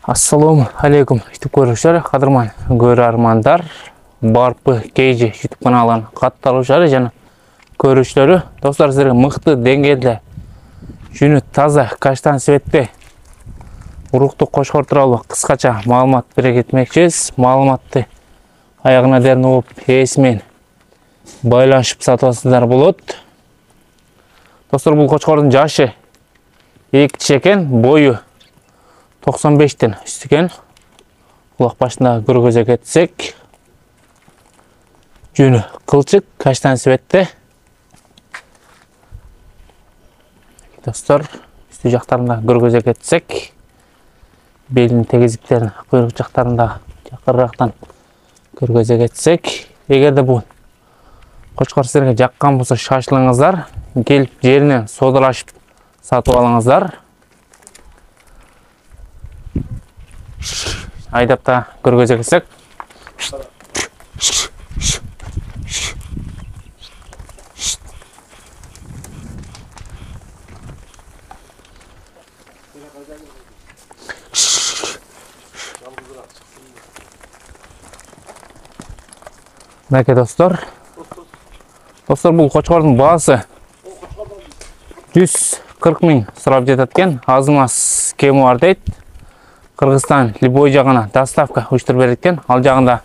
Assalomu alaykum YouTube ko'ruvchilar, qadrman ko'rarmanlar. Barpı KG YouTube kanalının katılışları jana ko'ruvchilari. Dostlar, sizlarga mıқты dengelde жүні таза каштан светте уруктук кошкор тууралуу кыскача маалымат бере кетмекчибиз. Маалыматты аягына дейин угуп ээсимен байланышып сатып алсаңыздар болот. Достор, бул кочкордун жашы 2 киши экен, бою 95'ten üstüken. Kulak başına görgöze getsek. Жүні kılçık, kaçtan sivette. Dostlar, üstü jaqtarında görgöze getsek. Belinin tegizliklerini kuyruk jaqtarında jakırraqtan görgöze getsek. Egerde bu koçkor sizlerge jakkan bolsa şaşılыңыздар, kelip жеринен содалашып сатып алыңыздар. Айдап та көргөзө кетсек. Мынакей достор. Достор, бул кочкордун баасы 140 миң сурап жатат экен. Азмас кеми бар дейт. Кыргызстан любой жагына доставка уюштуруп берет экен. Ал жагында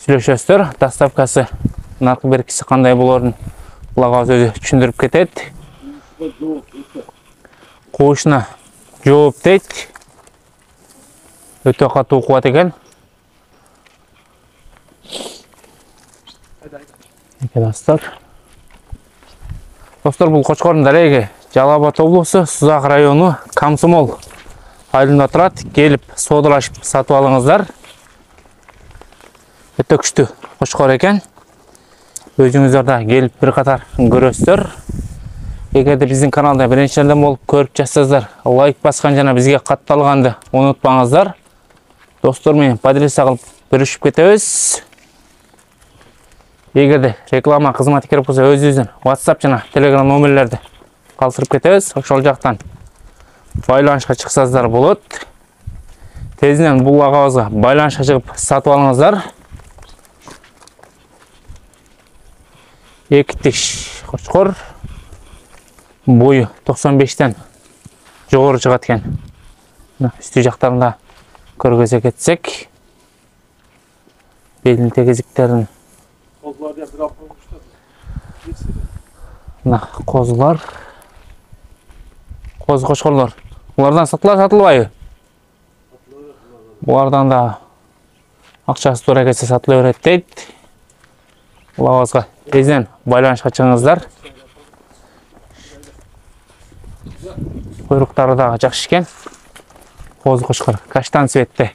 сүйлөшөсүздөр. Доставкасы наркы беркиси кандай болорун булагабыз өзү түшүндүрүп кетет. Коошуна жооп дейт. Өтө катуу кубат экен. Достор, бул кочкордун дареги Жалал Абад облусу, Сузак району, Комсомол айылында турат. Келип содалашып сатып алыңыздар. Өтө күчтүү кочкор экен. Өзүңүздөр да келип бир катар көрөсүздөр. Эгерде биздин каналда биринчиден болуп көрүп жатсаңыздар, лайк баскан жана бизге катталганды унутпаңыздар. Достор менен поделиться кылып бөлүшүп кетебиз. Эгерде реклама кызматы керек болсо, өзүбүздүн WhatsApp жана Telegram номерлерди калтырып кетебиз. Ошол жактан байланышка чыксаңыздар болот. Тезинен бул агабызга байланышка чыгып сатып алыңыздар. 2 тиш кочкор, бою 95'ten жогору чыгат экен. Үстү жактарында көргөзө кетсек, белин тегизиктерин козулар, коз кочкорлор. Булардан сатылбайбы? Булардан да акчасы туура келсе сатыла берет дейт. Булабызга тезинен байланышка чыгыңыздар. Куйруктары да жакшы экен. Коз кочкор каштан светте